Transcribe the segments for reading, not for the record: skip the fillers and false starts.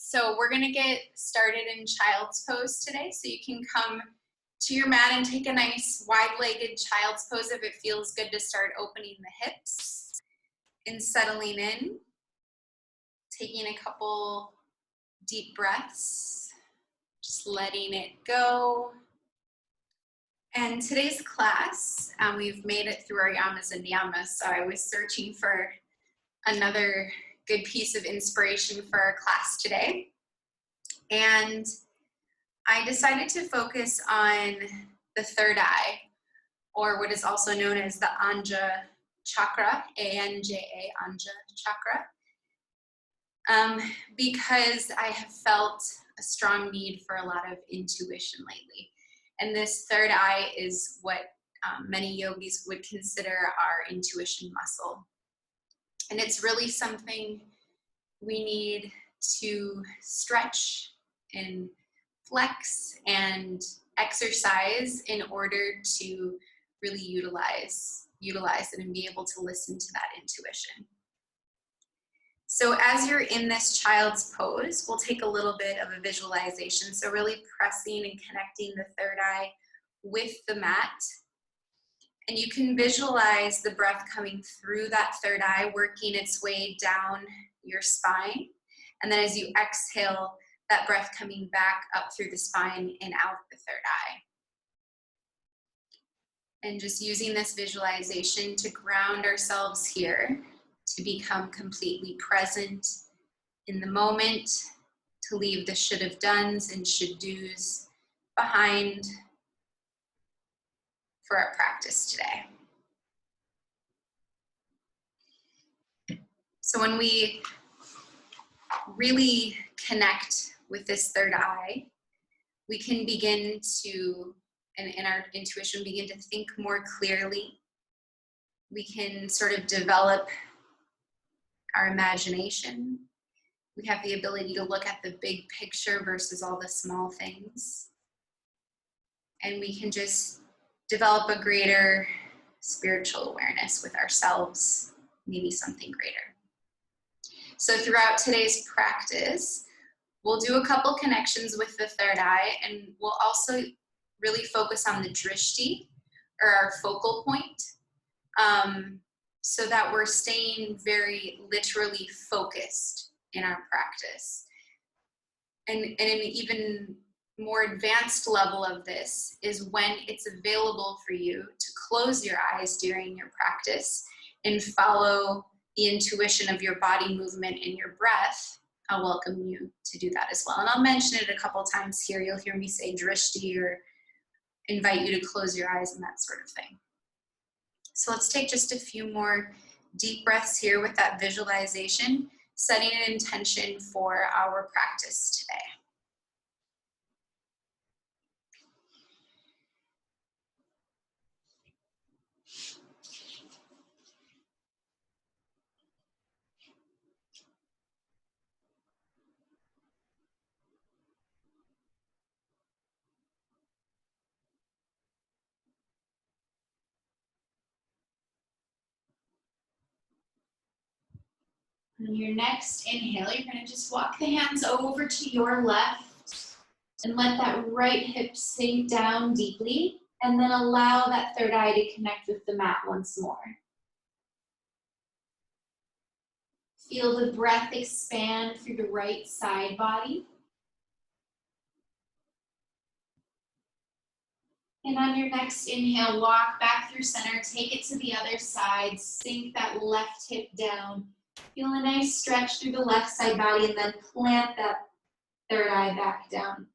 So we're gonna get started in child's pose today. So you can come to your mat and take a nice wide-legged child's pose if it feels good to start opening the hips and settling in. Taking a couple deep breaths, just letting it go. And today's class, we've made it through our yamas and niyamas, so I was searching for another good piece of inspiration for our class today. And I decided to focus on the third eye, or what is also known as the Anja Chakra, A-N-J-A, Anja Chakra, because I have felt a strong need for a lot of intuition lately. And this third eye is what many yogis would consider our intuition muscle. And it's really something we need to stretch and flex and exercise in order to really utilize it and be able to listen to that intuition. So as you're in this child's pose, we'll take a little bit of a visualization. So really pressing and connecting the third eye with the mat. And you can visualize the breath coming through that third eye, working its way down your spine. And then as you exhale, that breath coming back up through the spine and out the third eye. And just using this visualization to ground ourselves here, to become completely present in the moment, to leave the should have dones and should do's behind for our practice today. So when we really connect with this third eye, we can begin to, in our intuition, begin to think more clearly. We can sort of develop our imagination. We have the ability to look at the big picture versus all the small things. And we can just develop a greater spiritual awareness with ourselves, maybe something greater. So throughout today's practice, we'll do a couple connections with the third eye, and we'll also really focus on the drishti, or our focal point, so that we're staying very literally focused in our practice. And an even more advanced level of this is when it's available for you to close your eyes during your practice and follow the intuition of your body movement and your breath. I'll welcome you to do that as well. And I'll mention it a couple times here. You'll hear me say drishti or invite you to close your eyes and that sort of thing. So let's take just a few more deep breaths here with that visualization, setting an intention for our practice today. On your next inhale, you're going to just walk the hands over to your left and let that right hip sink down deeply, and then allow that third eye to connect with the mat once more. Feel the breath expand through the right side body. And on your next inhale, walk back through center, take it to the other side, sink that left hip down. Feel a nice stretch through the left side body, and then plant that third eye back down.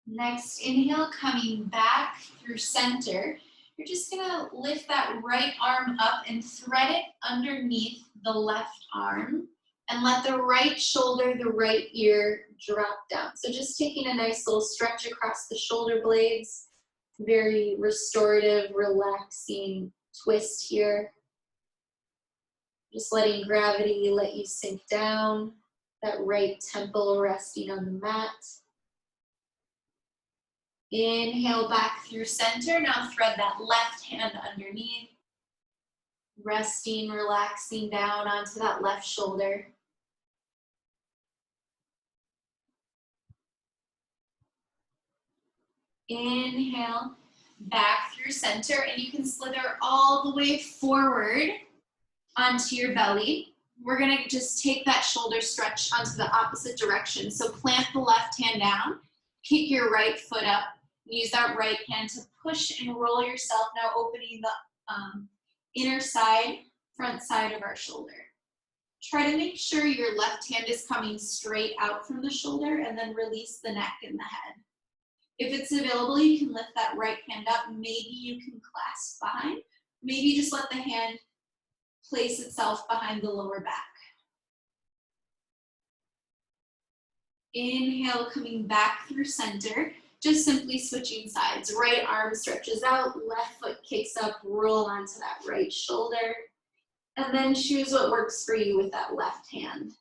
Next inhale, coming back through center. You're just gonna lift that right arm up and thread it underneath the left arm, and let the right shoulder, the right ear drop down. So just taking a nice little stretch across the shoulder blades. Very restorative, relaxing twist here. Just letting gravity let you sink down. That right temple resting on the mat. Inhale back through center. Now thread that left hand underneath. Resting, relaxing down onto that left shoulder. Inhale, back through center, and you can slither all the way forward onto your belly. We're gonna just take that shoulder stretch onto the opposite direction. So plant the left hand down, kick your right foot up, use that right hand to push and roll yourself, now opening the inner side, front side of our shoulder. Try to make sure your left hand is coming straight out from the shoulder, and then release the neck and the head. If it's available, you can lift that right hand up. Maybe you can clasp behind. Maybe just let the hand place itself behind the lower back. Inhale, coming back through center, just simply switching sides. Right arm stretches out, left foot kicks up, roll onto that right shoulder, and then choose what works for you with that left hand.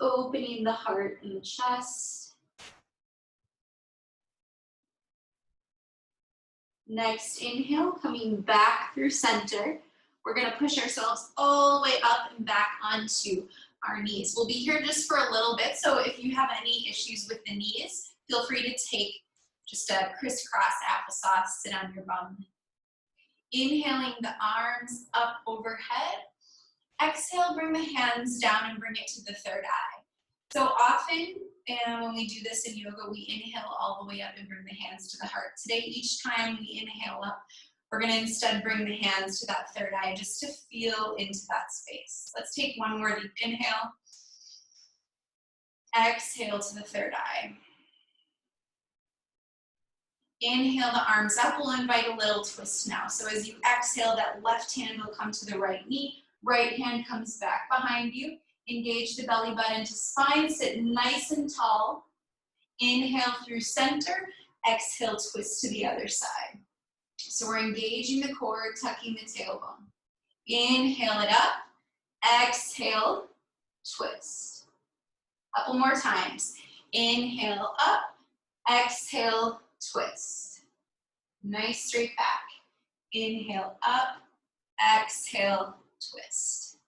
Opening the heart and the chest. Next inhale, coming back through center. We're gonna push ourselves all the way up and back onto our knees. We'll be here just for a little bit, so if you have any issues with the knees, feel free to take just a crisscross applesauce, sit on your bum. Inhaling the arms up overhead. Exhale, bring the hands down and bring it to the third eye. So often, when we do this in yoga, we inhale all the way up and bring the hands to the heart. Today, each time we inhale up, we're gonna instead bring the hands to that third eye just to feel into that space. Let's take one more deep inhale. Exhale to the third eye. Inhale the arms up. We'll invite a little twist now. So as you exhale, that left hand will come to the right knee. Right hand comes back behind you. Engage the belly button to spine. Sit nice and tall. Inhale through center. Exhale, twist to the other side. So we're engaging the core, tucking the tailbone. Inhale it up. Exhale, twist. Couple more times. Inhale up. Exhale, twist. Nice straight back. Inhale up. Exhale, twist.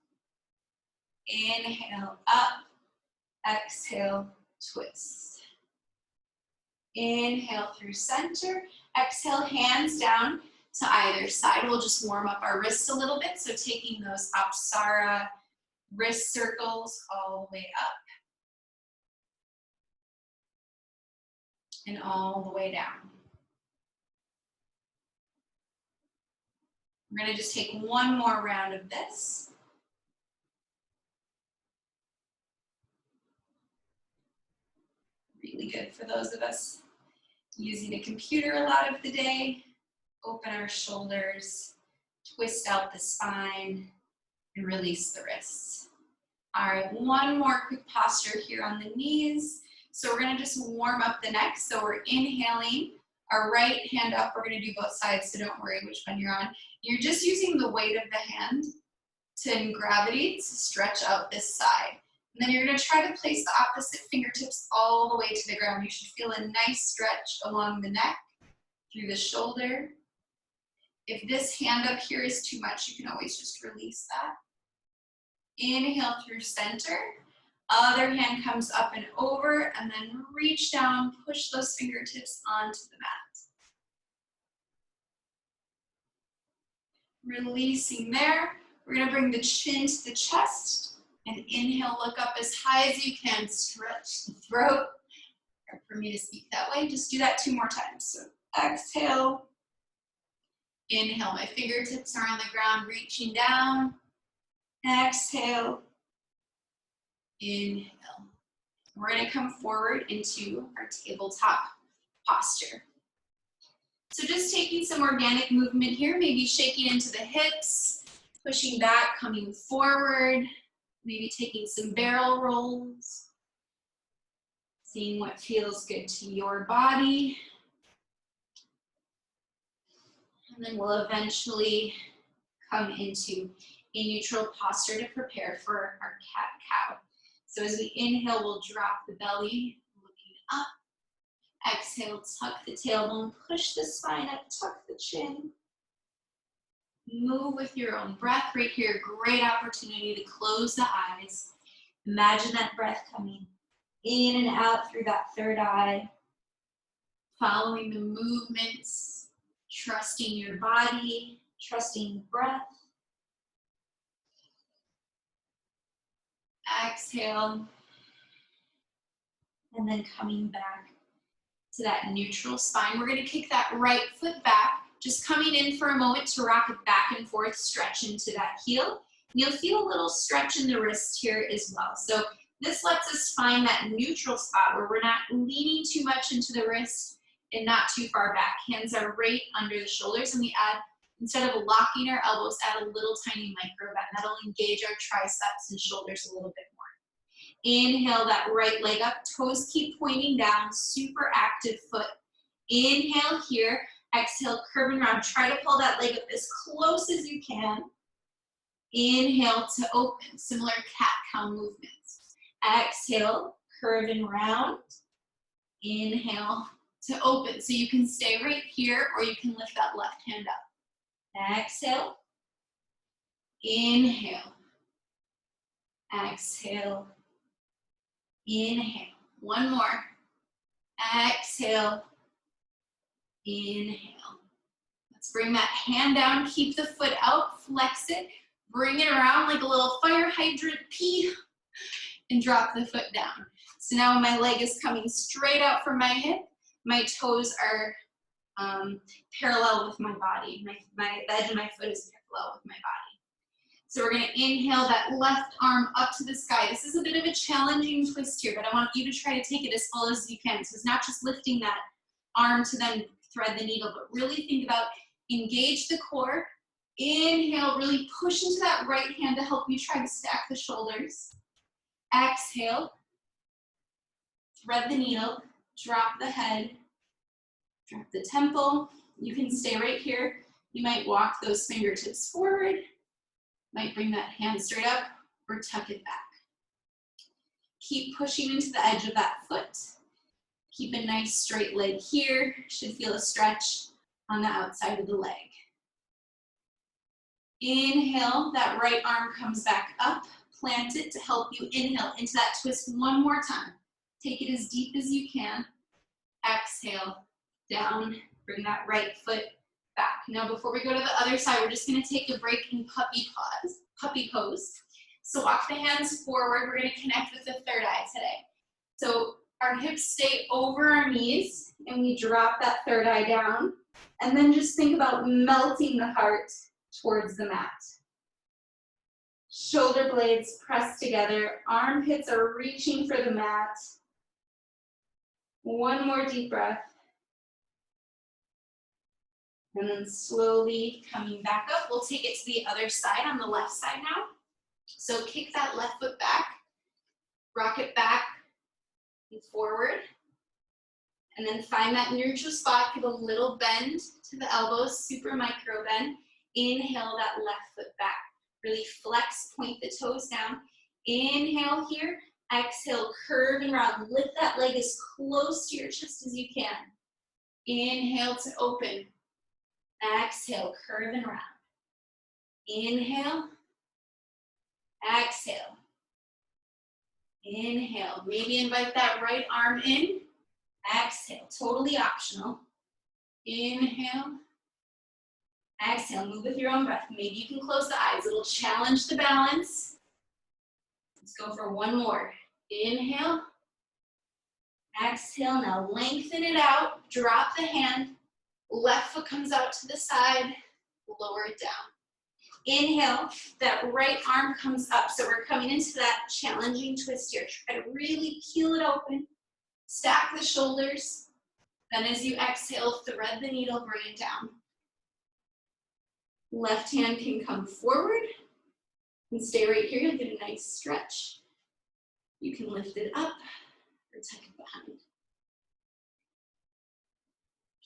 Inhale up. Exhale, twist. Inhale through center. Exhale, hands down to either side. We'll just warm up our wrists a little bit. So taking those Apsara wrist circles all the way up and all the way down. We're gonna just take one more round of this. Really good for those of us using a computer a lot of the day. Open our shoulders, twist out the spine, and release the wrists. All right, one more quick posture here on the knees. So we're gonna just warm up the neck. So we're inhaling, our right hand up. We're gonna do both sides, so don't worry which one you're on. You're just using the weight of the hand in gravity to stretch out this side. And then you're gonna try to place the opposite fingertips all the way to the ground. You should feel a nice stretch along the neck, through the shoulder. If this hand up here is too much, you can always just release that. Inhale through center. Other hand comes up and over, and then reach down, push those fingertips onto the mat. Releasing there. We're gonna bring the chin to the chest, and inhale, look up as high as you can, stretch the throat. Or for me to speak that way, just do that 2 more times. So exhale, inhale, my fingertips are on the ground, reaching down. Exhale, inhale. We're gonna come forward into our tabletop posture. So just taking some organic movement here, maybe shaking into the hips, pushing back, coming forward, maybe taking some barrel rolls, seeing what feels good to your body. And then we'll eventually come into a neutral posture to prepare for our cat-cow. So as we inhale, we'll drop the belly, looking up. Exhale, tuck the tailbone, push the spine up, tuck the chin. Move with your own breath. Right here, great opportunity to close the eyes. Imagine that breath coming in and out through that third eye. Following the movements, trusting your body, trusting the breath. Exhale. And then coming back to that neutral spine. We're going to kick that right foot back. Just coming in for a moment to rock it back and forth, stretch into that heel. And you'll feel a little stretch in the wrist here as well. So this lets us find that neutral spot where we're not leaning too much into the wrist and not too far back. Hands are right under the shoulders, and we add, instead of locking our elbows, add a little tiny micro bend. That'll engage our triceps and shoulders a little bit more. Inhale that right leg up, toes keep pointing down, super active foot. Inhale here, exhale, curve and round. Try to pull that leg up as close as you can. Inhale to open, similar cat-cow movements. Exhale, curve and round. Inhale to open. So you can stay right here or you can lift that left hand up. Exhale. Inhale. Exhale. Inhale. One more. Exhale. Inhale. Let's bring that hand down. Keep the foot out. Flex it. Bring it around like a little fire hydrant pee. And drop the foot down. So now my leg is coming straight out from my hip. My toes are parallel with my body. The edge of my foot is parallel with my body. So we're going to inhale that left arm up to the sky. This is a bit of a challenging twist here, but I want you to try to take it as full as you can. So it's not just lifting that arm to then thread the needle, but really think about engage the core. Inhale, really push into that right hand to help you try to stack the shoulders. Exhale, thread the needle, drop the head, drop the temple. You can stay right here. You might walk those fingertips forward, might bring that hand straight up or tuck it back. Keep pushing into the edge of that foot. Keep a nice straight leg here. Should feel a stretch on the outside of the leg. Inhale, that right arm comes back up. Plant it to help you inhale into that twist one more time. Take it as deep as you can. Exhale, down, bring that right foot back. Now before we go to the other side, we're just gonna take a break in puppy pose. So walk the hands forward. We're gonna connect with the third eye today. So our hips stay over our knees and we drop that third eye down. And then just think about melting the heart towards the mat. Shoulder blades pressed together, armpits are reaching for the mat. One more deep breath. And then slowly coming back up. We'll take it to the other side on the left side now. So kick that left foot back, rock it back and forward. And then find that neutral spot, give a little bend to the elbows, super micro bend. Inhale that left foot back. Really flex, point the toes down. Inhale here, exhale, curve and round. Lift that leg as close to your chest as you can. Inhale to open. Exhale, curve and round. Inhale. Exhale. Inhale. Maybe invite that right arm in. Exhale. Totally optional. Inhale. Exhale. Move with your own breath. Maybe you can close the eyes. It'll challenge the balance. Let's go for one more. Inhale. Exhale. Now lengthen it out. Drop the hand. Left foot comes out to the side. Lower it down. Inhale, that right arm comes up. So we're coming into that challenging twist here. Try to really peel it open. Stack the shoulders. Then as you exhale, thread the needle, bring it down. Left hand can come forward and stay right here. You'll get a nice stretch. You can lift it up or tuck it behind.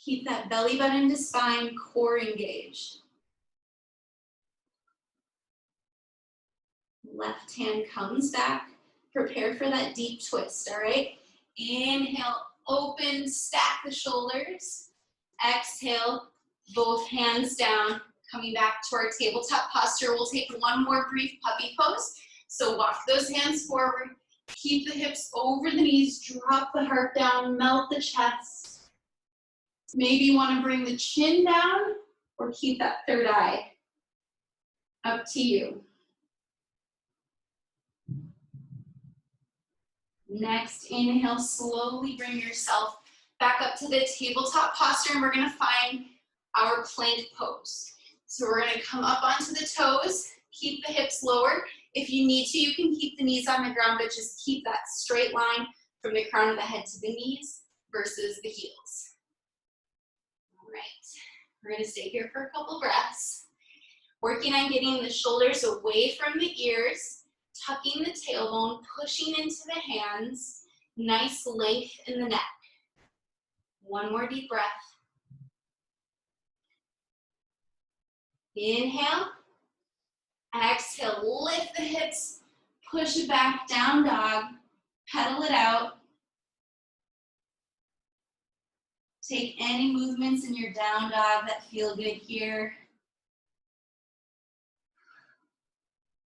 Keep that belly button to spine, core engaged. Left hand comes back. Prepare for that deep twist, all right? Inhale, open, stack the shoulders. Exhale, both hands down, Coming back to our tabletop posture, we'll take one more brief puppy pose. So walk those hands forward, keep the hips over the knees, drop the heart down, melt the chest. Maybe you want to bring the chin down or keep that third eye. Up to you. Next, inhale, slowly bring yourself back up to the tabletop posture, and we're going to find our plank pose. So we're going to come up onto the toes, keep the hips lower. If you need to, you can keep the knees on the ground, but just keep that straight line from the crown of the head to the knees versus the heels. All right, we're going to stay here for a couple breaths. Working on getting the shoulders away from the ears, tucking the tailbone, pushing into the hands, nice length in the neck. One more deep breath. Inhale. Exhale, lift the hips, push it back, down dog, pedal it out. Take any movements in your down dog that feel good here.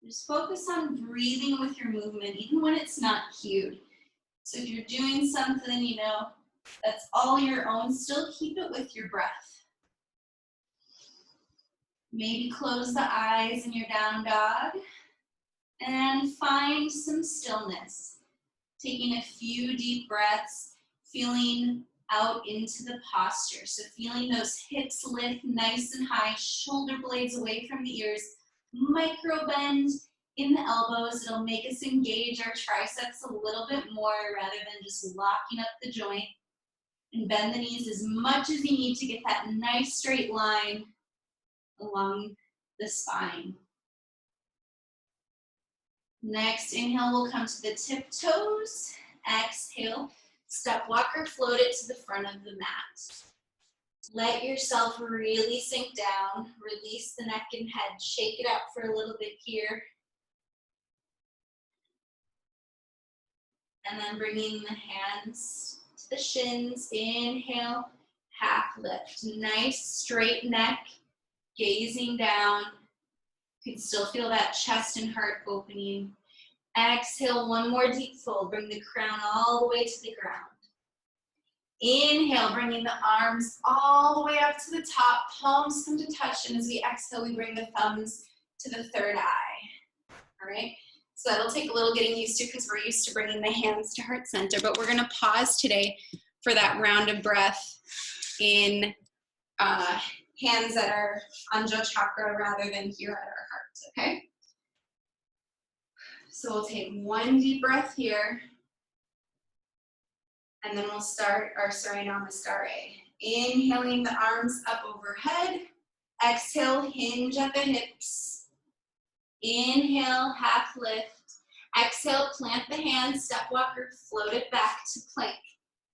Just focus on breathing with your movement, even when it's not cued. So if you're doing something, you know, that's all your own, still keep it with your breath. Maybe close the eyes in your down dog and find some stillness. Taking a few deep breaths, feeling out into the posture. So feeling those hips lift nice and high, shoulder blades away from the ears, micro bend in the elbows. It'll make us engage our triceps a little bit more rather than just locking up the joint. And bend the knees as much as you need to get that nice straight line along the spine. Next, inhale, we'll come to the tiptoes. Exhale, step walker, float it to the front of the mat. Let yourself really sink down. Release the neck and head. Shake it up for a little bit here. And then bringing the hands to the shins. Inhale, half lift. Nice straight neck. Gazing down, you can still feel that chest and heart opening. Exhale, one more deep fold. Bring the crown all the way to the ground. Inhale, bringing the arms all the way up to the top. Palms come to touch, and as we exhale, we bring the thumbs to the third eye. All right, so that'll take a little getting used to because we're used to bringing the hands to heart center, but we're going to pause today for that round of breath in hands that are Anja Chakra rather than here at our heart, okay? So we'll take one deep breath here, and then we'll start our Surya Namaskar. Inhaling the arms up overhead. Exhale, hinge at the hips. Inhale, half lift. Exhale, plant the hands, step walker, float it back to plank.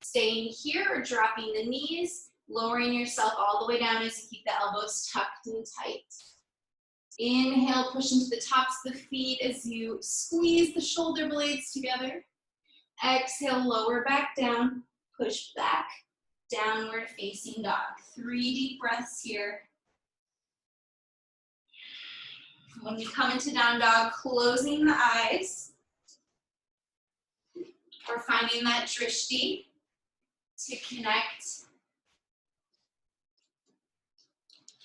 Staying here or dropping the knees. Lowering yourself all the way down as you keep the elbows tucked and tight. Inhale, push into the tops of the feet as you squeeze the shoulder blades together. Exhale, lower back down, push back, downward facing dog. 3 deep breaths here. When we come into down dog, closing the eyes. Or finding that drishti to connect.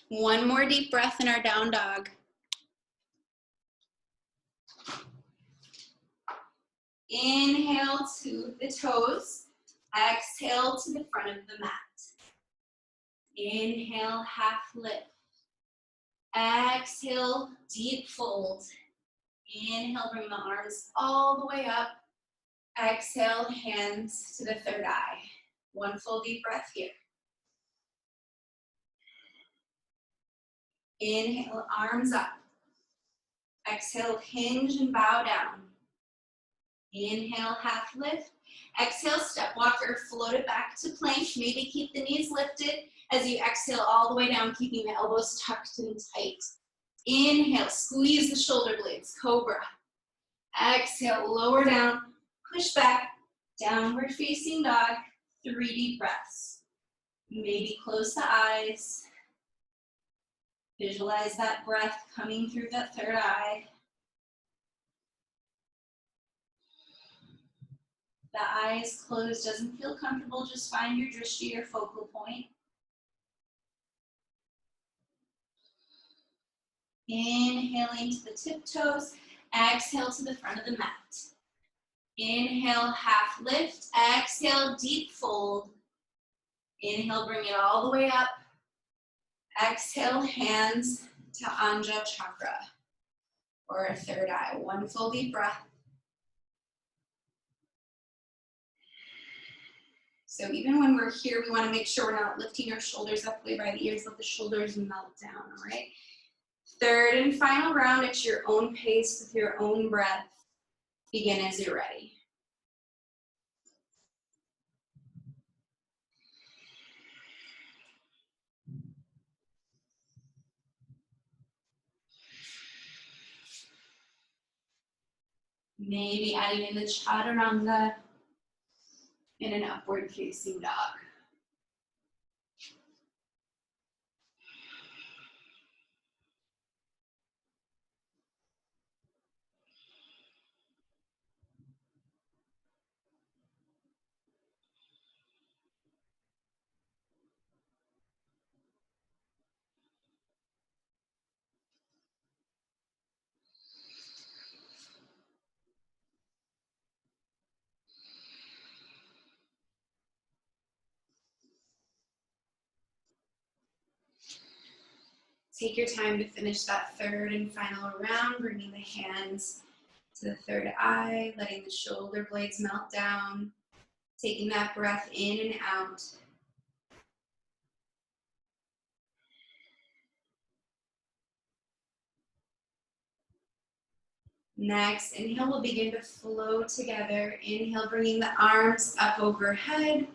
One more deep breath in our down dog. Inhale to the toes. Exhale to the front of the mat. Inhale, half lift. Exhale, deep fold. Inhale, bring the arms all the way up. Exhale, hands to the third eye. One full deep breath here. Inhale, arms up. Exhale, hinge and bow down. Inhale, half lift. Exhale, step walker, float it back to plank. Maybe keep the knees lifted as you exhale all the way down, keeping the elbows tucked and tight. Inhale, squeeze the shoulder blades, cobra. Exhale, lower down, push back, downward facing dog. 3 deep breaths. Maybe close the eyes. Visualize that breath coming through that third eye. The eyes closed doesn't feel comfortable, just find your drishti, your focal point. Inhaling to the tiptoes, exhale to the front of the mat. Inhale, half lift, exhale, deep fold. Inhale, bring it all the way up. Exhale, hands to Anja Chakra, or a third eye. One full deep breath. So even when we're here, we want to make sure we're not lifting our shoulders up way by the ears, let the shoulders melt down, all right? Third and final round at your own pace with your own breath. Begin as you're ready. Maybe adding in the chaturanga in an upward facing dog. Take your time to finish that third and final round, bringing the hands to the third eye, letting the shoulder blades melt down, taking that breath in and out. Next, inhale, we'll begin to flow together. Inhale, bringing the arms up overhead.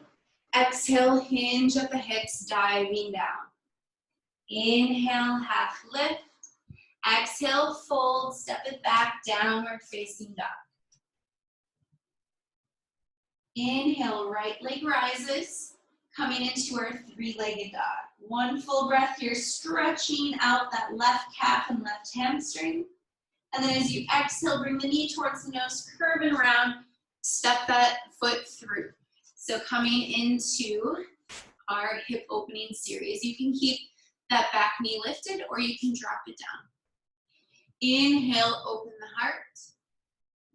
Exhale, hinge at the hips, diving down. Inhale, half lift. Exhale, fold, step it back, downward facing dog. Inhale, right leg rises, coming into our three-legged dog. One full breath here, stretching out that left calf and left hamstring. And then as you exhale, bring the knee towards the nose, curve and round, step that foot through. So coming into our hip opening series, you can keep that back knee lifted or you can drop it down. Inhale, open the heart,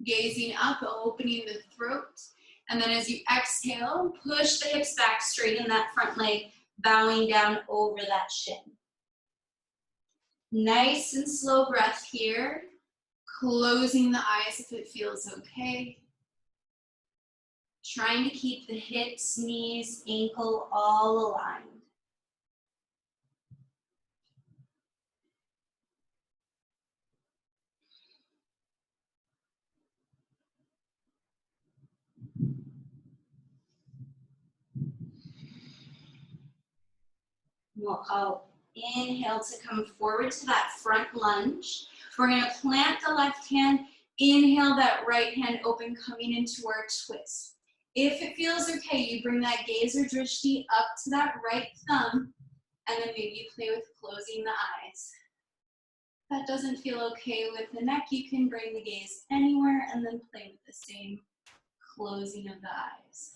gazing up, opening the throat. And then as you exhale, push the hips back, straighten that front leg, bowing down over that shin. Nice and slow breath here. Closing the eyes if it feels okay. Trying to keep the hips, knees, ankle all aligned. I'll inhale to come forward to that front lunge. We're going to plant the left hand, inhale that right hand open, coming into our twist. If it feels okay, you bring that gaze or drishti up to that right thumb, and then maybe you play with closing the eyes. If that doesn't feel okay with the neck, you can bring the gaze anywhere and then play with the same closing of the eyes.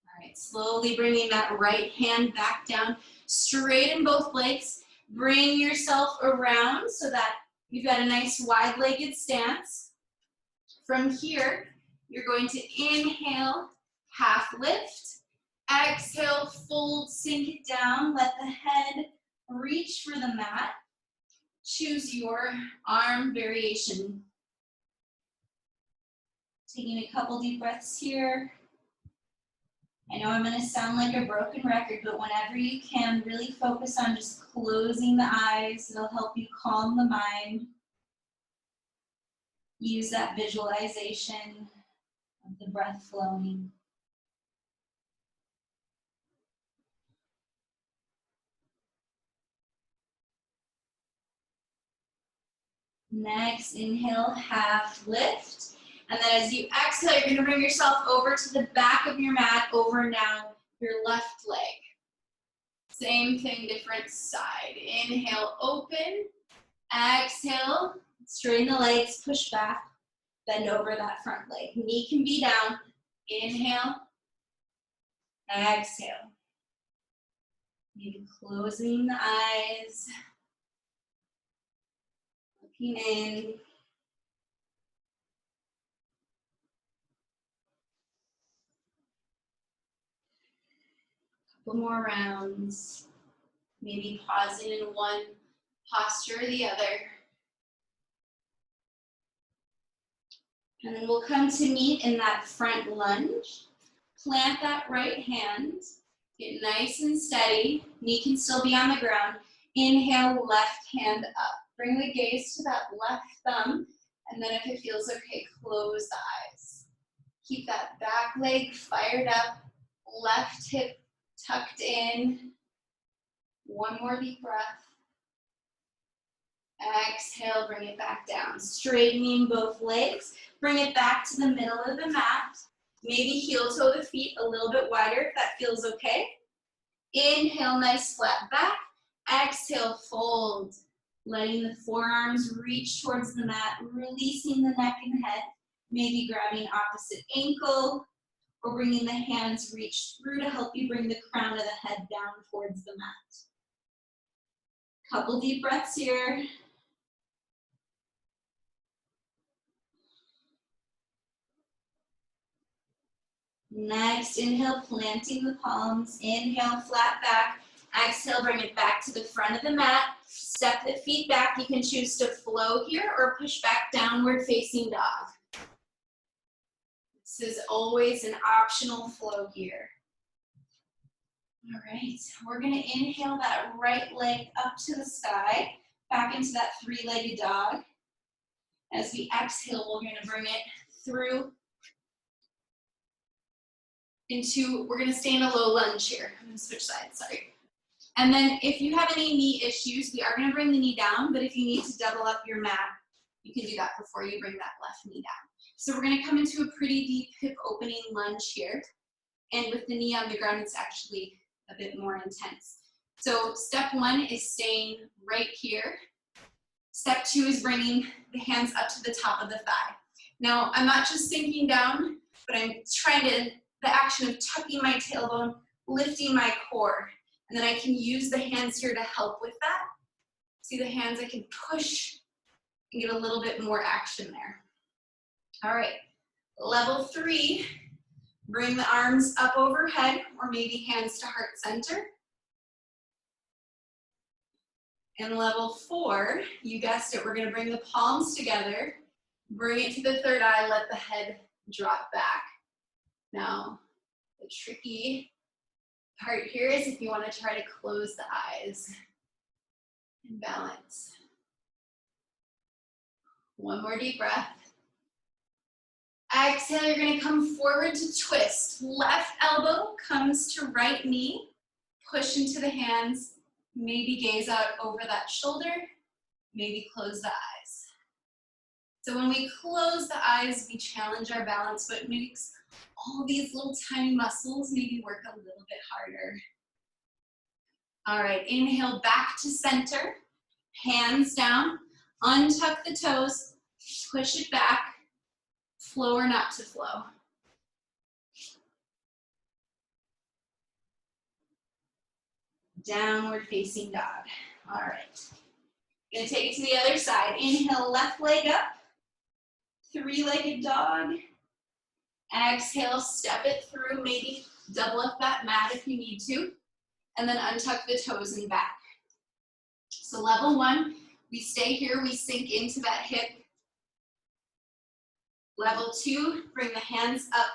All right, slowly bringing that right hand back down, straighten both legs. Bring yourself around so that you've got a nice wide-legged stance. From here, you're going to inhale, half lift. Exhale, fold, sink it down. Let the head reach for the mat. Choose your arm variation. Taking a couple deep breaths here. I know I'm going to sound like a broken record, but whenever you can, really focus on just closing the eyes. It'll help you calm the mind. Use that visualization of the breath flowing. Next, inhale, half lift. And then as you exhale, you're going to bring yourself over to the back of your mat, over now your left leg. Same thing, different side. Inhale, open. Exhale, straighten the legs, push back, bend over that front leg. Knee can be down. Inhale, exhale. Maybe closing the eyes, looking in. Couple more rounds. Maybe pausing in one posture or the other. And then we'll come to meet in that front lunge. Plant that right hand. Get nice and steady. Knee can still be on the ground. Inhale, left hand up. Bring the gaze to that left thumb. And then if it feels okay, close the eyes. Keep that back leg fired up. Left hip tucked in. One more deep breath. Exhale, bring it back down. Straightening both legs. Bring it back to the middle of the mat. Maybe heel toe the feet a little bit wider if that feels okay. Inhale, nice flat back. Exhale, fold. Letting the forearms reach towards the mat, releasing the neck and head. Maybe grabbing opposite ankle or bringing the hands reach through to help you bring the crown of the head down towards the mat. Couple deep breaths here. Next, inhale, planting the palms. Inhale, flat back. Exhale, bring it back to the front of the mat. Step the feet back. You can choose to flow here or push back downward facing dog. This is always an optional flow here. All right, we're gonna inhale that right leg up to the sky, back into that three-legged dog. As we exhale, we're gonna bring it through into, we're gonna stay in a low lunge here. I'm gonna switch sides, sorry. And then if you have any knee issues, we are gonna bring the knee down, but if you need to double up your mat, you can do that before you bring that left knee down. So we're gonna come into a pretty deep hip opening lunge here. And with the knee on the ground, it's actually a bit more intense. So step one is staying right here. Step two is bringing the hands up to the top of the thigh. Now, I'm not just sinking down, but I'm trying to, the action of tucking my tailbone, lifting my core. And then I can use the hands here to help with that. See the hands, I can push and get a little bit more action there. All right, level three, bring the arms up overhead or maybe hands to heart center. And level four, you guessed it, we're gonna bring the palms together, bring it to the third eye, let the head drop back. Now, the tricky part here is if you wanna try to close the eyes and balance. One more deep breath. Exhale, you're gonna come forward to twist. Left elbow comes to right knee. Push into the hands. Maybe gaze out over that shoulder. Maybe close the eyes. So when we close the eyes, we challenge our balance, but it makes all these little tiny muscles maybe work a little bit harder. All right, inhale back to center. Hands down. Untuck the toes. Push it back. Flow or not to flow. Downward facing dog. All right. Gonna take it to the other side. Inhale, left leg up. Three-legged dog. Exhale, step it through. Maybe double up that mat if you need to. And then untuck the toes and back. So level one, we stay here, we sink into that hip. Level two, bring the hands up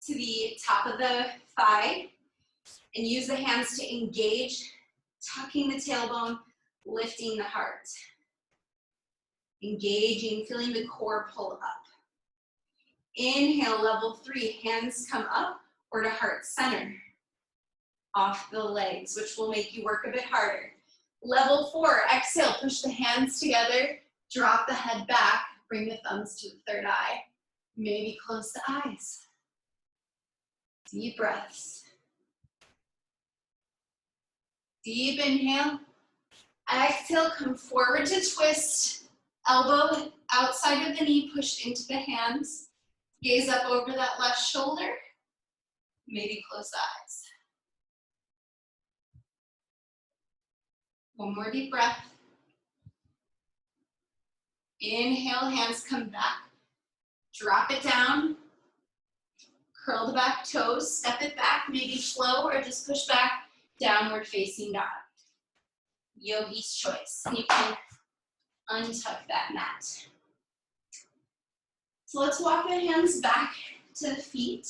to the top of the thigh and use the hands to engage, tucking the tailbone, lifting the heart. Engaging, feeling the core pull up. Inhale, level three, hands come up or to heart center. Off the legs, which will make you work a bit harder. Level four, exhale, push the hands together, drop the head back, bring the thumbs to the third eye. Maybe close the eyes. Deep breaths. Deep inhale. Exhale, come forward to twist. Elbow outside of the knee, push into the hands. Gaze up over that left shoulder. Maybe close the eyes. One more deep breath. Inhale, hands come back. Drop it down. Curl the back toes, step it back, maybe flow or just push back, downward facing dog. Yogi's choice. You can untuck that mat. So let's walk the hands back to the feet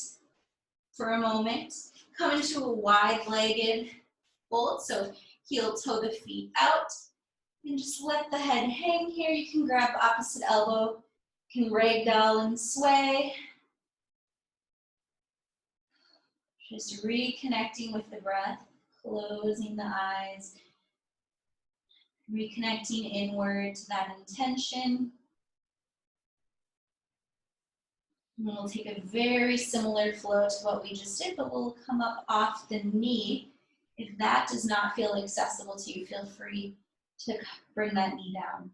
for a moment. Come into a wide-legged fold, so heel toe the feet out. And just let the head hang here. You can grab the opposite elbow, you can ragdoll and sway. Just reconnecting with the breath, closing the eyes, reconnecting inward to that intention. And we'll take a very similar flow to what we just did, but we'll come up off the knee. If that does not feel accessible to you, feel free to bring that knee down.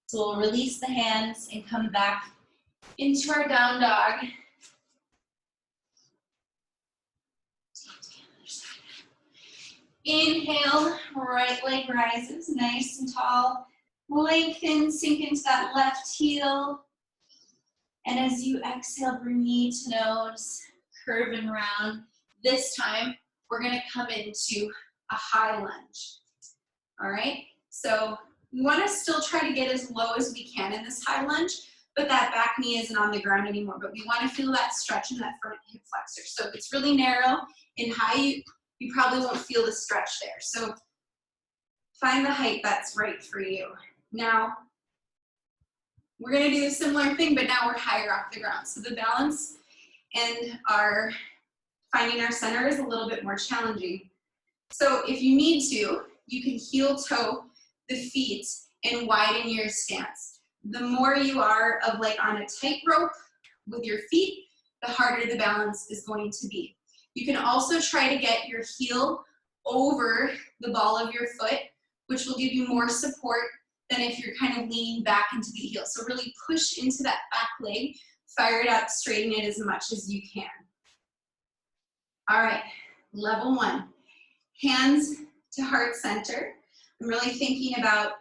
So we'll release the hands and come back into our down dog. Inhale, right leg rises, nice and tall. Lengthen, sink into that left heel. And as you exhale, bring knee to nose, curve and round. This time, we're gonna come into a high lunge. All right, so we wanna still try to get as low as we can in this high lunge, but that back knee isn't on the ground anymore, but we wanna feel that stretch in that front hip flexor. So if it's really narrow and high, you probably won't feel the stretch there. So find the height that's right for you. Now, we're gonna do a similar thing, but now we're higher off the ground. So the balance and our finding our center is a little bit more challenging. So if you need to, you can heel toe the feet and widen your stance. The more you are of like on a tightrope with your feet, the harder the balance is going to be. You can also try to get your heel over the ball of your foot, which will give you more support than if you're kind of leaning back into the heel. So really push into that back leg, fire it up, straighten it as much as you can. All right, level one, hands to heart center. I'm really thinking about,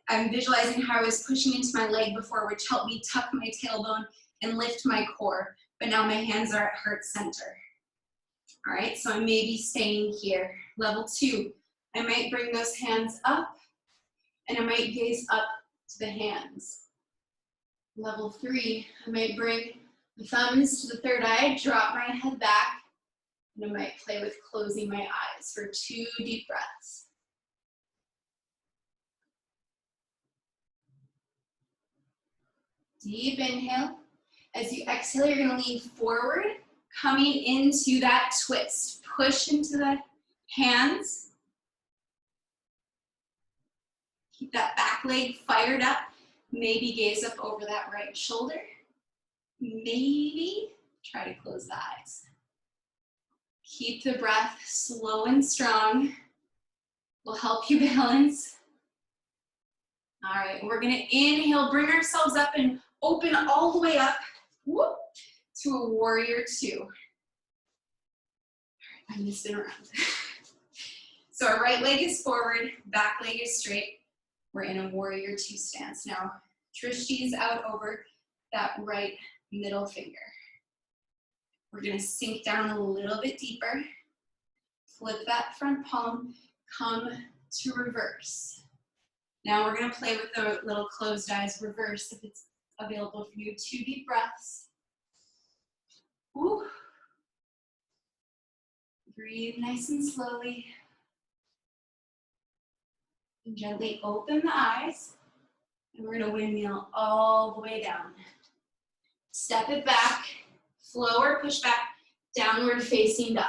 I'm visualizing how I was pushing into my leg before, which helped me tuck my tailbone and lift my core, but now my hands are at heart center. All right, so I may be staying here. Level two, I might bring those hands up and I might gaze up to the hands. Level three, I might bring the thumbs to the third eye, drop my head back, and I might play with closing my eyes for 2 deep breaths. Deep inhale. As you exhale, you're gonna lean forward, coming into that twist. Push into the hands. Keep that back leg fired up. Maybe gaze up over that right shoulder. Maybe try to close the eyes. Keep the breath slow and strong. Will help you balance. All right, we're gonna inhale, bring ourselves up and open all the way up, whoop, to a warrior two. All right, I'm just around. So our right leg is forward, back leg is straight. We're in a warrior two stance. Now, drishti's out over that right middle finger. We're gonna sink down a little bit deeper. Flip that front palm, come to reverse. Now we're gonna play with the little closed eyes reverse if it's available for you. 2 deep breaths. Woo. Breathe nice and slowly. And gently open the eyes. And we're gonna windmill all the way down. Step it back, flow or push back, downward facing dog.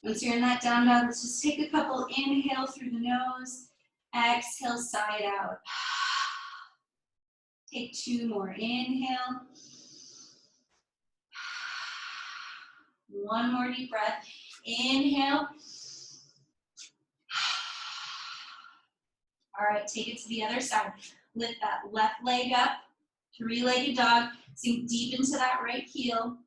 Once you're in that down dog, let's just take a couple inhale through the nose, exhale side out. Take 2 more, inhale. One more deep breath. Inhale. All right, take it to the other side. Lift that left leg up, three-legged dog. Sink deep into that right heel.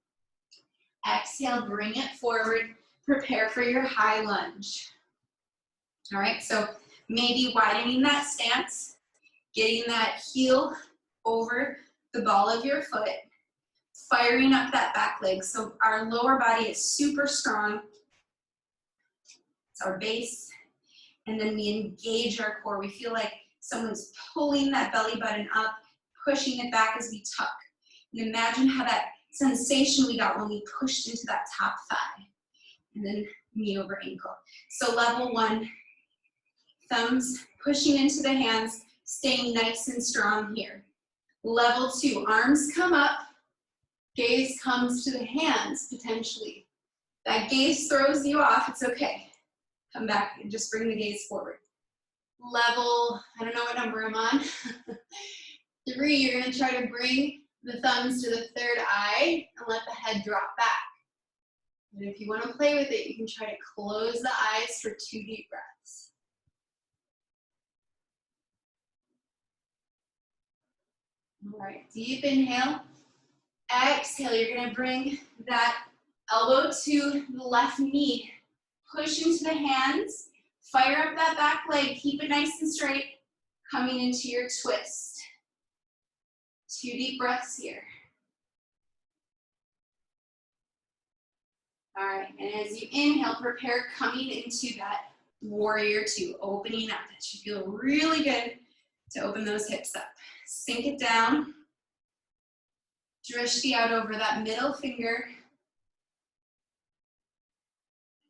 Exhale, bring it forward. Prepare for your high lunge. All right, so maybe widening that stance, getting that heel over the ball of your foot, firing up that back leg. So our lower body is super strong. It's our base. And then we engage our core. We feel like someone's pulling that belly button up, pushing it back as we tuck. And imagine how that sensation we got when we pushed into that top thigh. And then knee over ankle. So level one, thumbs pushing into the hands, staying nice and strong here. Level two, arms come up, gaze comes to the hands potentially. That gaze throws you off, it's okay. Come back and just bring the gaze forward. Level, I don't know what number I'm on. 3, you're gonna try to bring the thumbs to the third eye and let the head drop back. And if you wanna play with it, you can try to close the eyes for 2 deep breaths. All right, deep inhale. Exhale, you're gonna bring that elbow to the left knee. Push into the hands, fire up that back leg, keep it nice and straight, coming into your twist. 2 deep breaths here. All right, and as you inhale, prepare coming into that warrior 2, opening up. That should feel really good to open those hips up. Sink it down. Drishti out over that middle finger.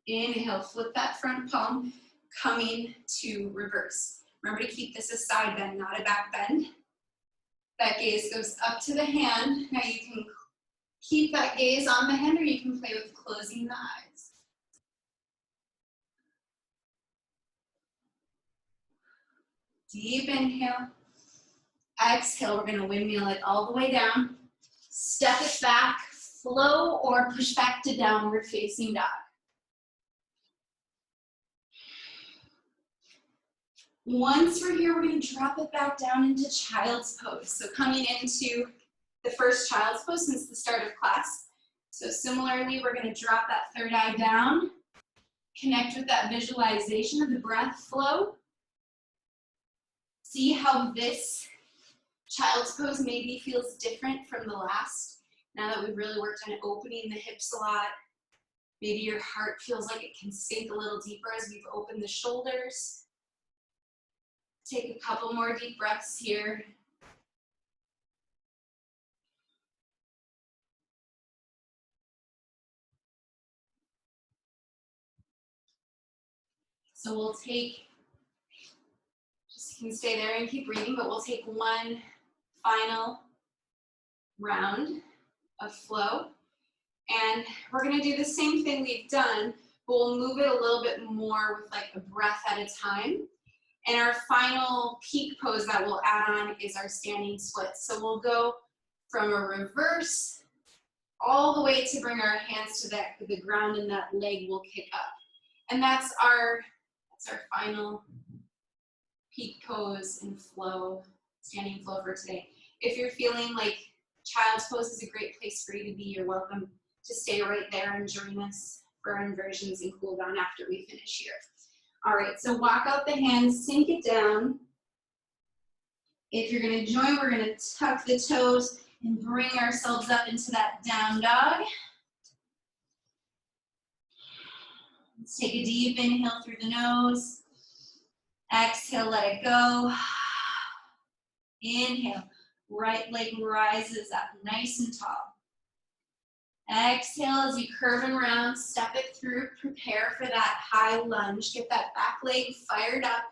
Inhale, flip that front palm, coming to reverse. Remember to keep this a side bend, not a back bend. That gaze goes up to the hand. Now you can keep that gaze on the hand or you can play with closing the eyes. Deep inhale. Exhale, we're gonna windmill it all the way down. Step it back, flow or push back to downward facing dog. Once we're here, we're going to drop it back down into child's pose. So coming into the first child's pose since the start of class. So similarly, we're going to drop that third eye down, connect with that visualization of the breath flow. See how this child's pose maybe feels different from the last. Now that we've really worked on opening the hips a lot, maybe your heart feels like it can sink a little deeper as we've opened the shoulders. Take a couple more deep breaths here. So we'll take, just you can stay there and keep breathing, but we'll take one final round of flow. And we're gonna do the same thing we've done, but we'll move it a little bit more with like a breath at a time. And our final peak pose that we'll add on is our standing split. So we'll go from a reverse all the way to bring our hands to the ground and that leg will kick up. And that's our final peak pose and flow, standing flow for today. If you're feeling like child's pose is a great place for you to be, you're welcome to stay right there and join us for our inversions and cool down after we finish here. All right, so walk out the hands, sink it down. If you're gonna join, we're gonna tuck the toes and bring ourselves up into that down dog. Let's take a deep inhale through the nose. Exhale, let it go. Inhale, right leg rises up nice and tall. Exhale as you curve and round, step it through, prepare for that high lunge. Get that back leg fired up,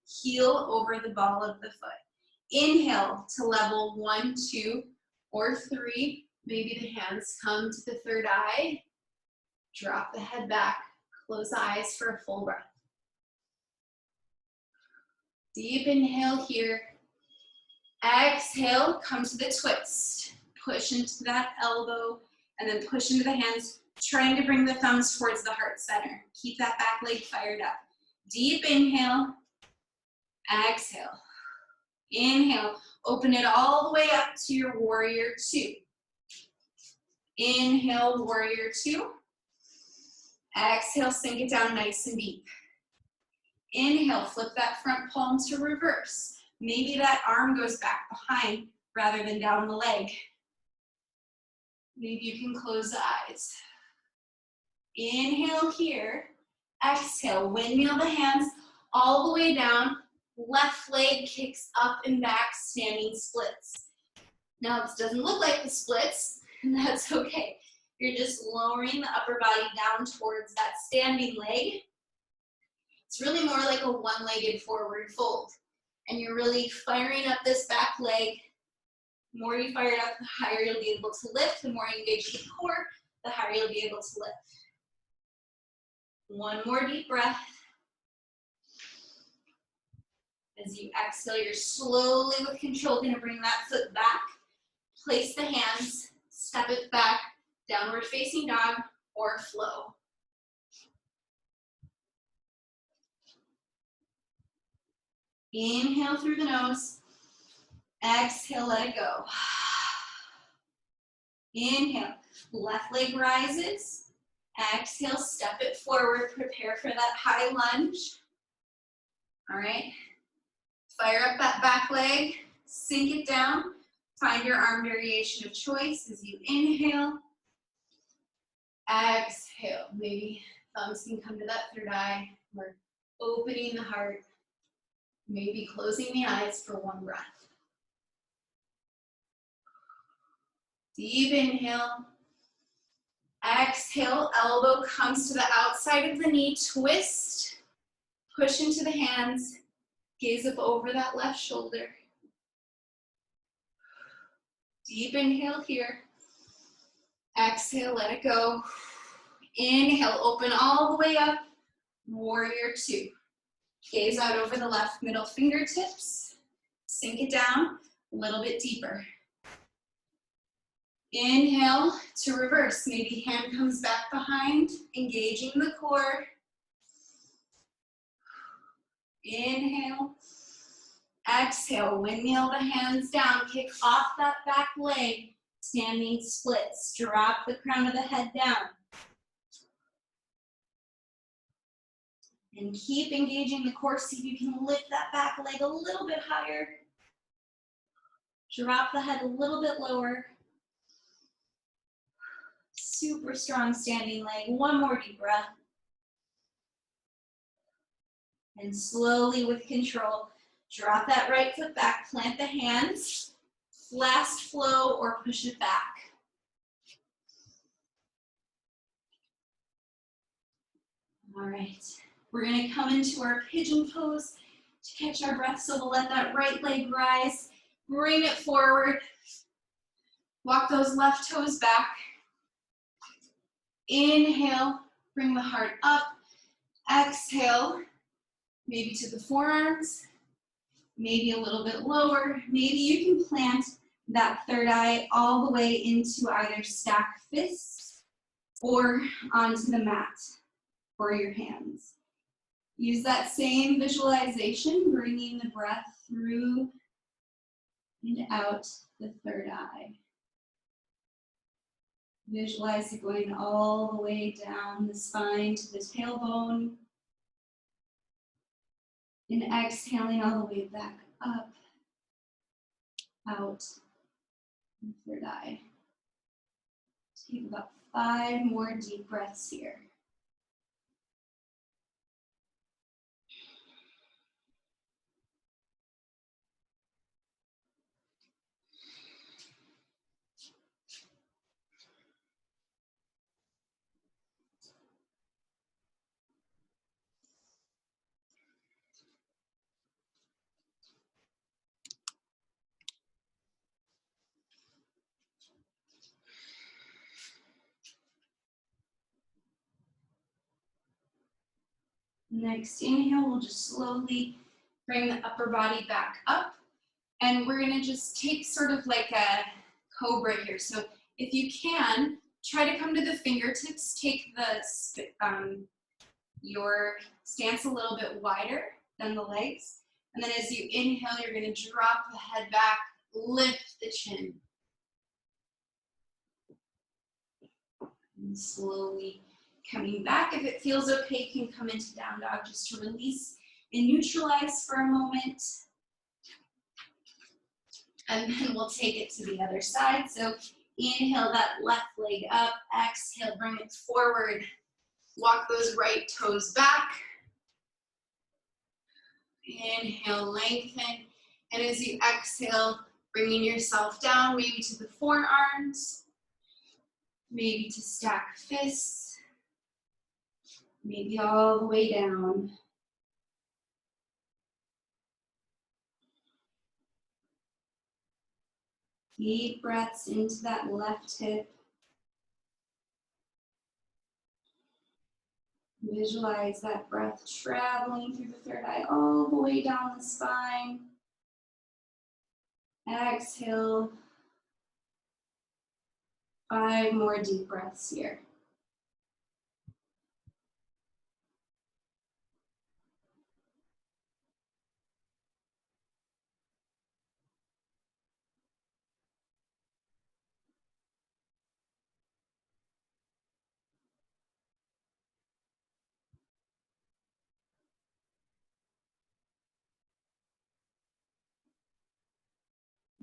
heel over the ball of the foot. Inhale to level 1, 2, or 3. Maybe the hands come to the third eye. Drop the head back, close the eyes for a full breath. Deep inhale here. Exhale, come to the twist. Push into that elbow and then push into the hands. trying to bring the thumbs towards the heart center. Keep that back leg fired up. Deep inhale, exhale. Inhale, open it all the way up to your warrior two. Inhale, warrior two. Exhale, sink it down nice and deep. Inhale, flip that front palm to reverse. Maybe that arm goes back behind rather than down the leg. Maybe you can close the eyes. Inhale here. Exhale, windmill the hands all the way down. Left leg kicks up and back, standing splits. Now this doesn't look like the splits, and that's okay. You're just lowering the upper body down towards that standing leg. It's really more like a one-legged forward fold. And you're really firing up this back leg. The more you fire it up, the higher you'll be able to lift. The more you engage the core, the higher you'll be able to lift. One more deep breath. As you exhale, you're slowly with control going to bring that foot back. Place the hands, step it back, downward facing dog or flow. Inhale through the nose. Exhale, let it go. Inhale, left leg rises. Exhale, step it forward. Prepare for that high lunge. All right. Fire up that back leg. Sink it down. Find your arm variation of choice as you inhale. Exhale. Maybe thumbs can come to that third eye. We're opening the heart. Maybe closing the eyes for one breath. Deep inhale. Exhale, elbow comes to the outside of the knee, twist, push into the hands, gaze up over that left shoulder. Deep inhale here. Exhale, let it go. Inhale, open all the way up, warrior two. Gaze out over the left middle fingertips. Sink it down a little bit deeper. Inhale to reverse. Maybe hand comes back behind, engaging the core. Inhale. Exhale, windmill the hands down. Kick off that back leg. Standing splits. Drop the crown of the head down. And keep engaging the core. See if you can lift that back leg a little bit higher. Drop the head a little bit lower. Super strong standing leg. One more deep breath. And slowly with control, drop that right foot back. Plant the hands. Fast flow or push it back. All right. We're going to come into our pigeon pose to catch our breath. So we'll let that right leg rise. Bring it forward. Walk those left toes back. Inhale, bring the heart up. Exhale, maybe to the forearms, maybe a little bit lower. Maybe you can plant that third eye all the way into either stacked fists or onto the mat or your hands. Use that same visualization, bringing the breath through and out the third eye. Visualize it going all the way down the spine to the tailbone. And exhaling all the way back up, out, the third eye. Take about 5 more deep breaths here. Next inhale, we'll just slowly bring the upper body back up. And we're gonna just take sort of like a cobra here. So if you can, Try to come to the fingertips. Take your stance a little bit wider than the legs. And then as you inhale, you're going to drop the head back, lift the chin. And slowly coming back. If it feels okay, you can come into down dog just to release and neutralize for a moment. And then we'll take it to the other side. So inhale that left leg up, exhale, bring it forward. Walk those right toes back. Inhale, lengthen. And as you exhale, bringing yourself down, maybe to the forearms, maybe to stack fists, maybe all the way down. Deep breaths into that left hip. Visualize that breath traveling through the third eye all the way down the spine. Exhale. 5 more deep breaths here.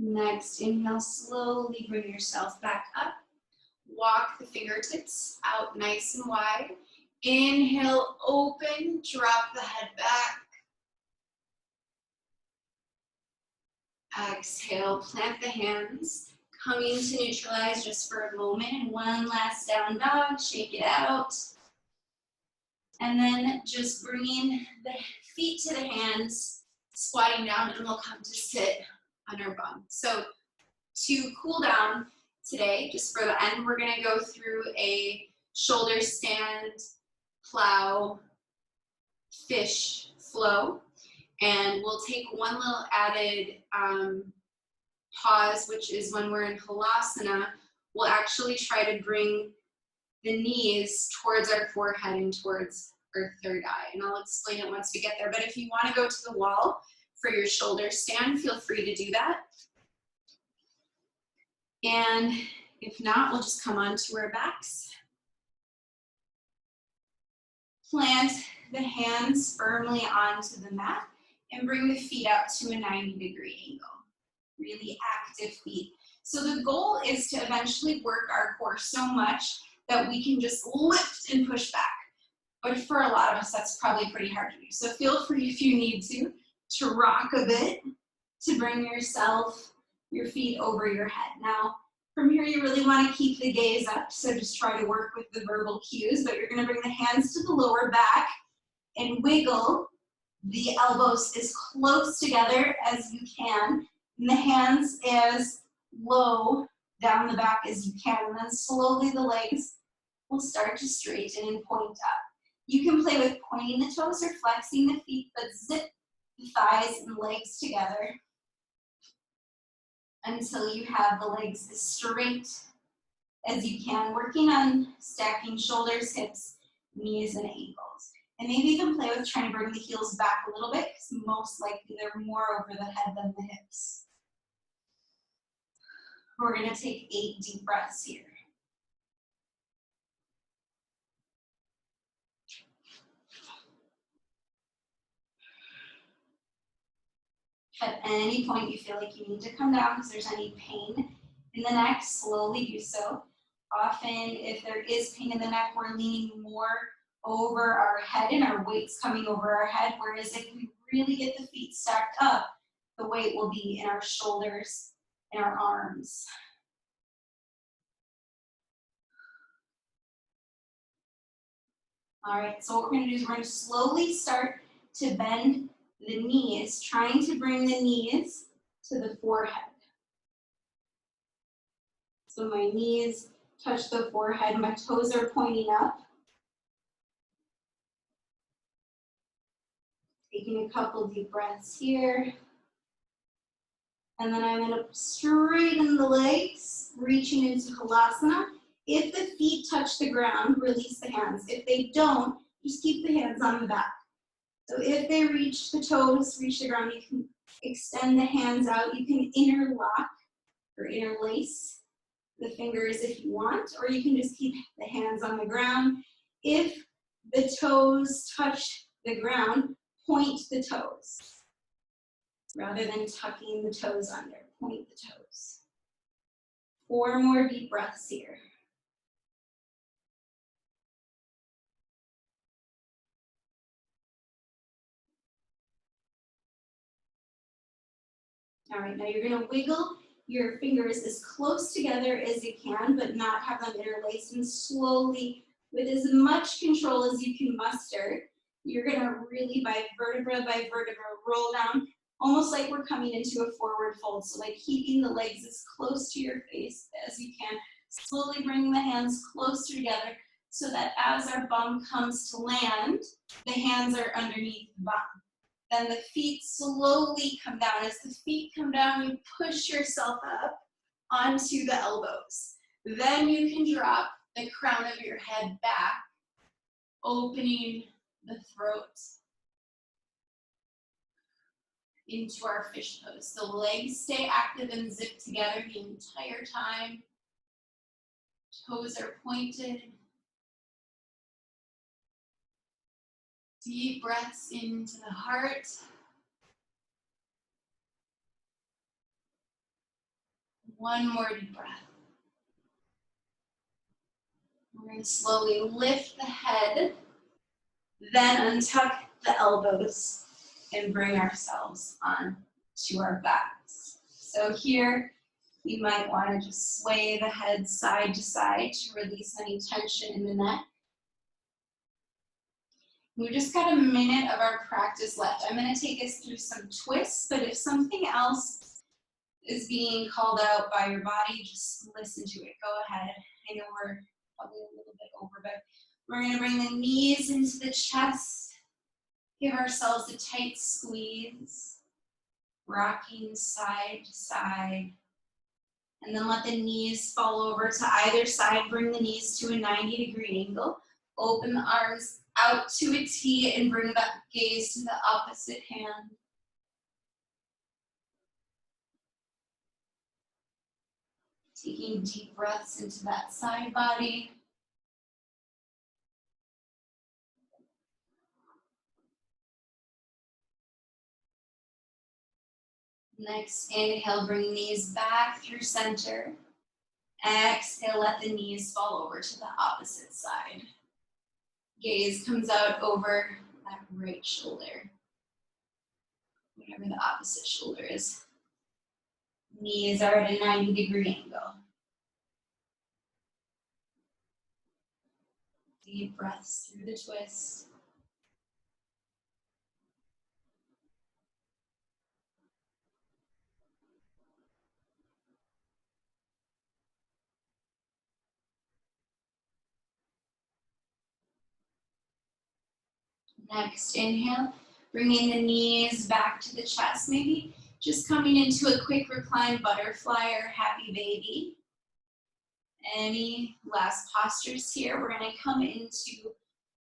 Next, inhale, slowly bring yourself back up. Walk the fingertips out nice and wide. Inhale, open, drop the head back. Exhale, plant the hands, coming to neutralize just for a moment. And one last down dog, shake it out. And then just bringing the feet to the hands, squatting down, and we'll come to sit on our bum. So to cool down today, just for the end, we're gonna go through a shoulder stand, plow, fish flow. And we'll take one little added pause, which is when we're in Halasana. We'll actually try to bring the knees towards our forehead and towards our third eye. And I'll explain it once we get there. But if you want to go to the wall for your shoulder stand, feel free to do that. And if not, we'll just come onto our backs. Plant the hands firmly onto the mat and bring the feet out to a 90-degree angle. Really active feet. So the goal is to eventually work our core so much that we can just lift and push back. But for a lot of us, that's probably pretty hard to do. So feel free, if you need to rock a bit, to bring your feet over your head. Now, from here, you really want to keep the gaze up, so just try to work with the verbal cues, but you're going to bring the hands to the lower back and wiggle the elbows as close together as you can, and the hands as low down the back as you can, and then slowly the legs will start to straighten and point up. You can play with pointing the toes or flexing the feet, but zip the thighs and legs together until you have the legs as straight as you can, working on stacking shoulders, hips, knees, and ankles. And maybe you can play with trying to bring the heels back a little bit, because most likely they're more over the head than the hips. We're going to take 8 deep breaths here. At any point you feel like you need to come down because there's any pain in the neck, slowly do so. Often, if there is pain in the neck, we're leaning more over our head and our weight's coming over our head, whereas if we really get the feet stacked up, the weight will be in our shoulders and our arms. All right, so what we're going to do is we're going to slowly start to bend the knees, trying to bring the knees to the forehead. So my knees touch the forehead, my toes are pointing up. Taking a couple deep breaths here. And then I'm going to straighten the legs, reaching into Halasana. If the feet touch the ground, release the hands. If they don't, just keep the hands on the back. So if they reach the toes, reach the ground, you can extend the hands out. You can interlock or interlace the fingers if you want, or you can just keep the hands on the ground. If the toes touch the ground, point the toes. Rather than tucking the toes under, point the toes. 4 more deep breaths here. All right, now you're gonna wiggle your fingers as close together as you can, but not have them interlaced, and slowly, with as much control as you can muster, you're gonna really, by vertebra, roll down, almost like we're coming into a forward fold. So like keeping the legs as close to your face as you can, slowly bringing the hands closer together so that as our bum comes to land, the hands are underneath the bum. Then the feet slowly come down. As the feet come down, you push yourself up onto the elbows. Then you can drop the crown of your head back, opening the throat into our fish pose. The legs stay active and zip together the entire time. Toes are pointed. Deep breaths into the heart. One more deep breath. We're going to slowly lift the head, then untuck the elbows and bring ourselves on to our backs. So here, you might want to just sway the head side to side to release any tension in the neck. We've just got a minute of our practice left. I'm going to take us through some twists, but if something else is being called out by your body, just listen to it. Go ahead. I know we're probably a little bit over, but we're going to bring the knees into the chest. Give ourselves a tight squeeze, rocking side to side. And then let the knees fall over to either side. Bring the knees to a 90-degree angle. Open the arms out to a T and bring that gaze to the opposite hand. Taking deep breaths into that side body. Next, inhale, bring knees back through center. Exhale, let the knees fall over to the opposite side. Gaze comes out over that right shoulder, whatever the opposite shoulder is. Knees are at a 90-degree angle. Deep breaths through the twist. Next, inhale, bringing the knees back to the chest, maybe just coming into a quick recline butterfly or happy baby. Any last postures here? We're going to come into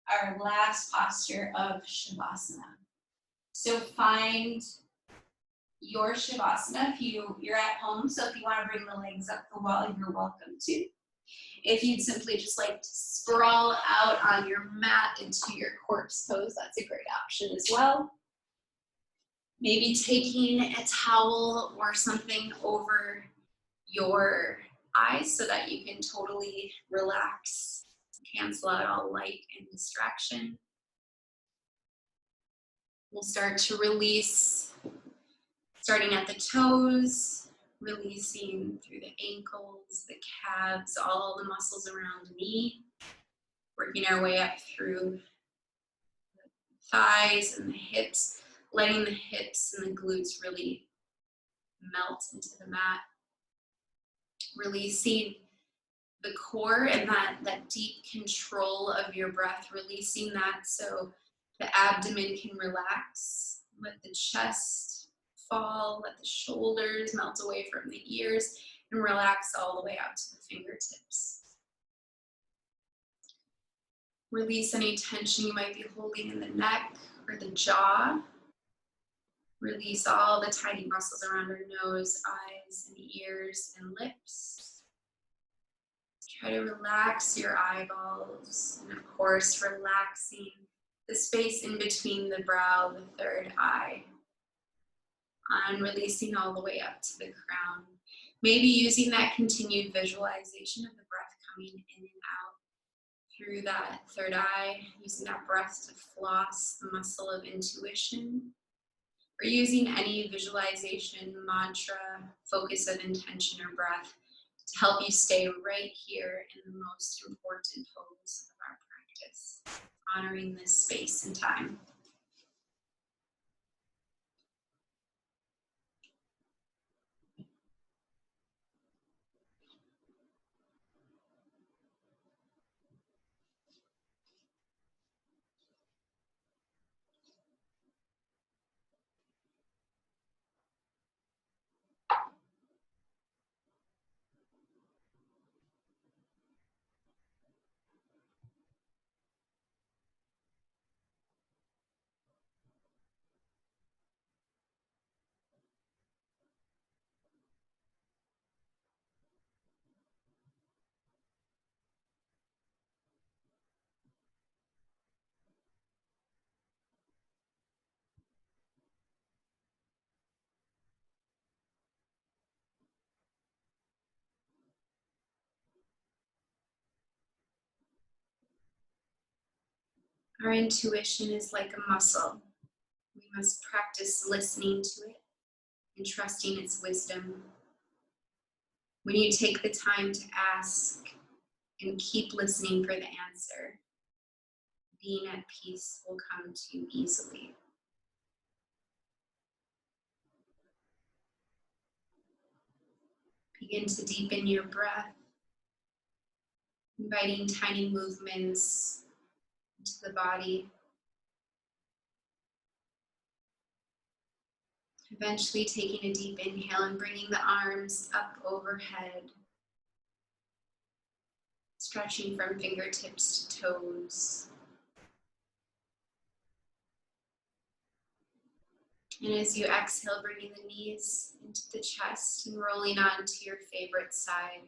our last posture of Shavasana. So find your Shavasana if you're at home. So if you want to bring the legs up the wall, you're welcome to. If you'd simply just like to sprawl out on your mat into your corpse pose, that's a great option as well. Maybe taking a towel or something over your eyes so that you can totally relax, cancel out all light and distraction. We'll start to release, starting at the toes, releasing through the ankles, the calves, all the muscles around the knee, working our way up through the thighs and the hips, letting the hips and the glutes really melt into the mat. Releasing the core and that deep control of your breath, releasing that so the abdomen can relax. Let the chest fall, let the shoulders melt away from the ears, and relax all the way out to the fingertips. Release any tension you might be holding in the neck or the jaw. Release all the tiny muscles around our nose, eyes, and ears, and lips. Try to relax your eyeballs, and of course, relaxing the space in between the brow, the third eye, and releasing all the way up to the crown. Maybe using that continued visualization of the breath coming in and out through that third eye, using that breath to floss the muscle of intuition, or using any visualization, mantra, focus of intention or breath to help you stay right here in the most important pose of our practice, honoring this space and time. Our intuition is like a muscle. We must practice listening to it and trusting its wisdom. When you take the time to ask and keep listening for the answer, being at peace will come to you easily. Begin to deepen your breath, inviting tiny movements into the body. Eventually taking a deep inhale and bringing the arms up overhead, stretching from fingertips to toes. And as you exhale, bringing the knees into the chest and rolling onto your favorite side.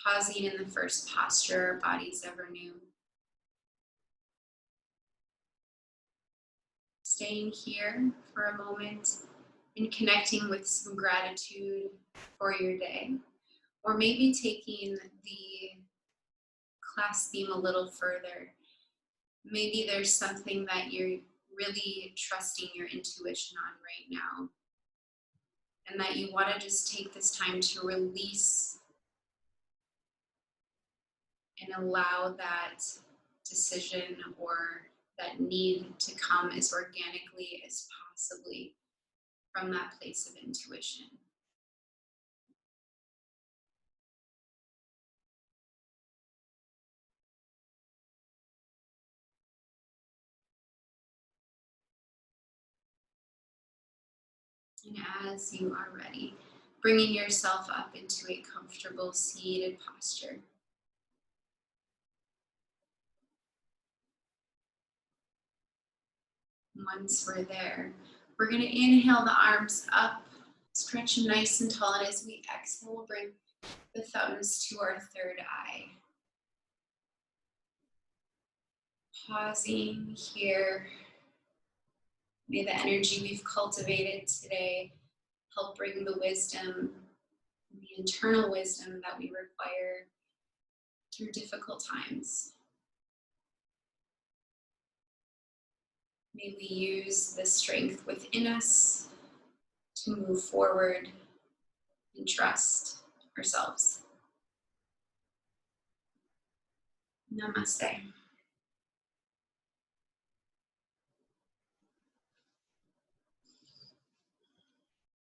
Pausing in the first posture our bodies ever knew. Staying here for a moment and connecting with some gratitude for your day. Or maybe taking the class theme a little further. Maybe there's something that you're really trusting your intuition on right now, and that you want to just take this time to release and allow that decision or that need to come as organically as possibly from that place of intuition. And as you are ready, bringing yourself up into a comfortable seated posture. Once we're there, we're going to inhale the arms up, stretch them nice and tall, and as we exhale, we'll bring the thumbs to our third eye. Pausing here. May the energy we've cultivated today help bring the wisdom, the internal wisdom that we require through difficult times. May we use the strength within us to move forward and trust ourselves. Namaste.